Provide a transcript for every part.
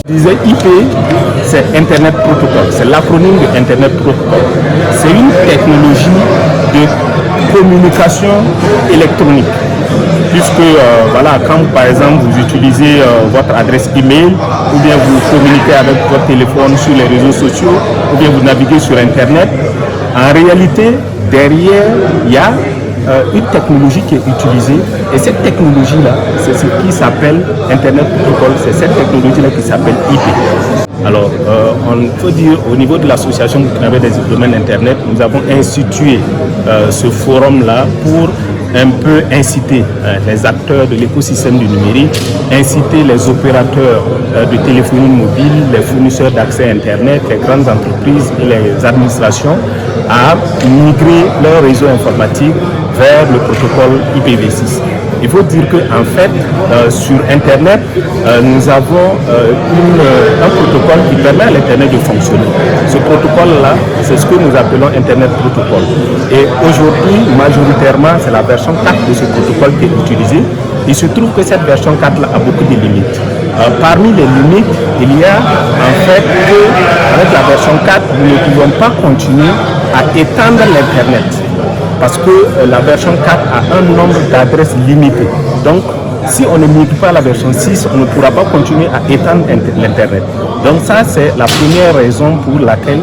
Je disais IP, c'est Internet Protocol, c'est l'acronyme de Internet Protocol. C'est une technologie de communication électronique. Puisque voilà, quand par exemple vous utilisez votre adresse email, ou bien vous communiquez avec votre téléphone sur les réseaux sociaux, ou bien vous naviguez sur Internet, en réalité, derrière, il y a une technologie qui est utilisée, et cette technologie-là, c'est ce qui s'appelle Internet Protocol, c'est cette technologie-là qui s'appelle IP. Alors, on peut dire au niveau de l'association burkinabé des domaines Internet, nous avons institué ce forum-là pour un peu inciter les acteurs de l'écosystème du numérique, inciter les opérateurs de téléphonie mobile, les fournisseurs d'accès Internet, les grandes entreprises et les administrations à migrer leur réseau informatique vers le protocole IPv6. Il faut dire qu'en fait, sur Internet, nous avons un protocole qui permet à l'Internet de fonctionner. Ce protocole-là, c'est ce que nous appelons Internet Protocol. Et aujourd'hui, majoritairement, c'est la version 4 de ce protocole qui est utilisée. Il se trouve que cette version 4-là a beaucoup de limites. Parmi les limites, il y a en fait qu'avec la version 4, nous ne pouvons pas continuer à étendre l'Internet. Parce que la version 4 a un nombre d'adresses limité. Donc, si on ne migre pas à la version 6, on ne pourra pas continuer à étendre l'Internet. Donc ça, c'est la première raison pour laquelle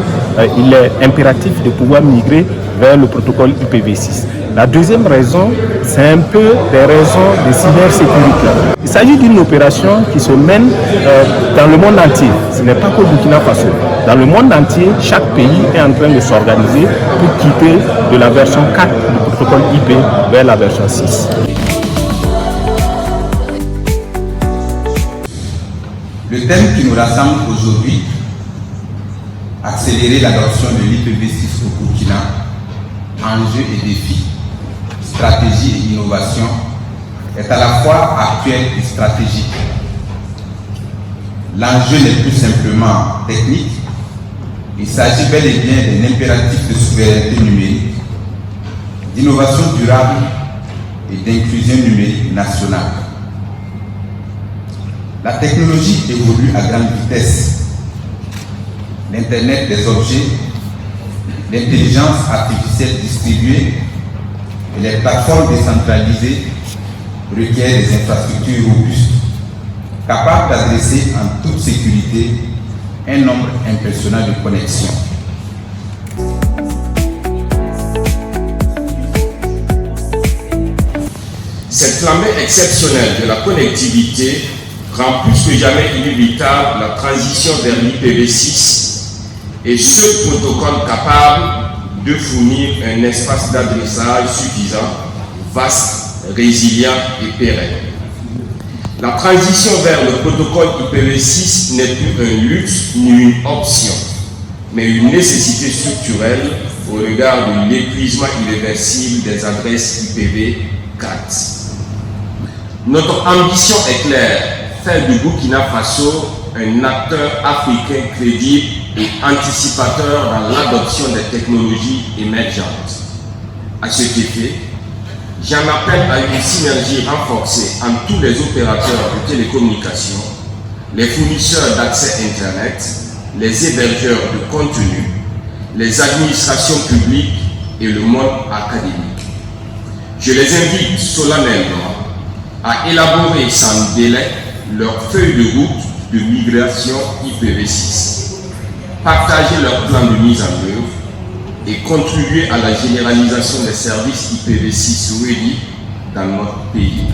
il est impératif de pouvoir migrer vers le protocole IPv6. La deuxième raison, c'est un peu des raisons de cybersécurité. Il s'agit d'une opération qui se mène dans le monde entier. Ce n'est pas qu'au Burkina Faso. Dans le monde entier, chaque pays est en train de s'organiser pour quitter de la version 4 du protocole IP vers la version 6. Le thème qui nous rassemble aujourd'hui, accélérer l'adoption de l'IPv6 au Burkina, enjeux et défis, stratégie et innovation, est à la fois actuel et stratégique. L'enjeu n'est plus simplement technique, il s'agit bel et bien d'un impératif de souveraineté numérique, d'innovation durable et d'inclusion numérique nationale. La technologie évolue à grande vitesse. L'Internet des objets, l'intelligence artificielle distribuée et les plateformes décentralisées requièrent des infrastructures robustes, capables d'adresser en toute sécurité un nombre impressionnant de connexions. Cette flambée exceptionnelle de la connectivité rend plus que jamais inévitable la transition vers l'IPv6 et ce protocole capable de fournir un espace d'adressage suffisant, vaste, résilient et pérenne. La transition vers le protocole IPv6 n'est plus un luxe ni une option, mais une nécessité structurelle au regard de l'épuisement irréversible des adresses IPv4. Notre ambition est claire, faire du Burkina Faso un acteur africain crédible et anticipateur dans l'adoption des technologies émergentes. À cet effet, j'en appelle à une synergie renforcée entre tous les opérateurs de télécommunications, les fournisseurs d'accès Internet, les hébergeurs de contenu, les administrations publiques et le monde académique. Je les invite solennellement à élaborer sans délai leur feuille de route de migration IPv6, partager leur plan de mise en œuvre et contribuer à la généralisation des services IPv6 ready dans notre pays.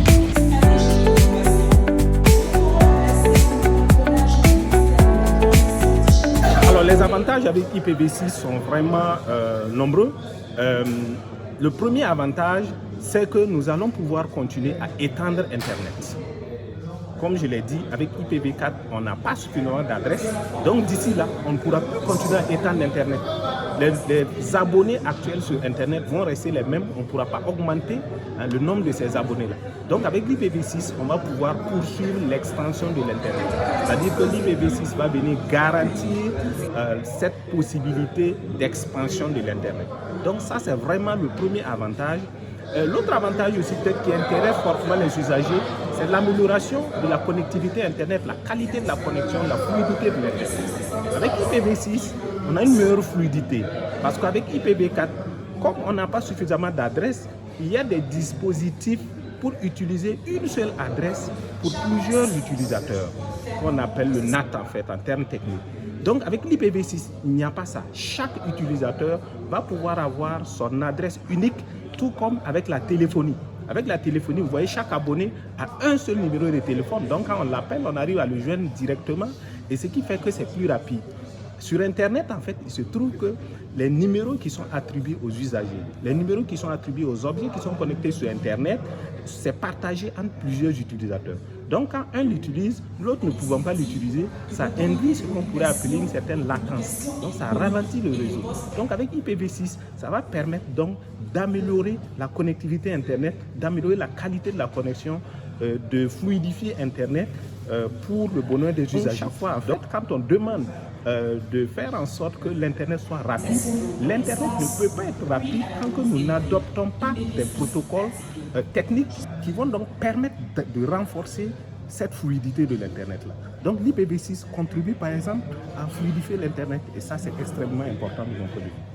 Alors les avantages avec IPv6 sont vraiment nombreux. Le premier avantage, c'est que nous allons pouvoir continuer à étendre Internet. Comme je l'ai dit, avec IPv4, on n'a pas suffisamment d'adresses. Donc d'ici là, on pourra continuer à étendre Internet. Les abonnés actuels sur Internet vont rester les mêmes. On ne pourra pas augmenter le nombre de ces abonnés-là. Donc avec l'IPv6, on va pouvoir poursuivre l'extension de l'Internet. C'est-à-dire que l'IPv6 va venir garantir cette possibilité d'expansion de l'Internet. Donc ça, c'est vraiment le premier avantage. L'autre avantage aussi peut-être qui intéresse fortement les usagers, c'est l'amélioration de la connectivité Internet, la qualité de la connexion, la fluidité de l'Internet. Avec IPv6, on a une meilleure fluidité parce qu'avec IPv4, comme on n'a pas suffisamment d'adresses, il y a des dispositifs pour utiliser une seule adresse pour plusieurs utilisateurs, qu'on appelle le NAT en fait, en termes techniques. Donc avec l'IPv6, il n'y a pas ça. Chaque utilisateur va pouvoir avoir son adresse unique, tout comme avec la téléphonie. Avec la téléphonie, vous voyez, chaque abonné a un seul numéro de téléphone. Donc quand on l'appelle, on arrive à le joindre directement et ce qui fait que c'est plus rapide. Sur Internet, en fait, il se trouve que les numéros qui sont attribués aux usagers, les numéros qui sont attribués aux objets qui sont connectés sur Internet, c'est partagé entre plusieurs utilisateurs. Donc, quand un l'utilise, l'autre ne pouvant pas l'utiliser, ça induit ce qu'on pourrait appeler une certaine latence. Donc, ça ralentit le réseau. Donc, avec IPv6, ça va permettre donc d'améliorer la connectivité Internet, d'améliorer la qualité de la connexion, de fluidifier Internet pour le bonheur des usagers. Chaque fois, en fait, quand on demande de faire en sorte que l'Internet soit rapide, l'Internet ne peut pas être rapide tant que nous n'adoptons pas des protocoles techniques qui vont donc permettre de renforcer cette fluidité de l'Internet là. Donc l'IPv6 contribue par exemple à fluidifier l'Internet et ça c'est extrêmement important de mon point de vue.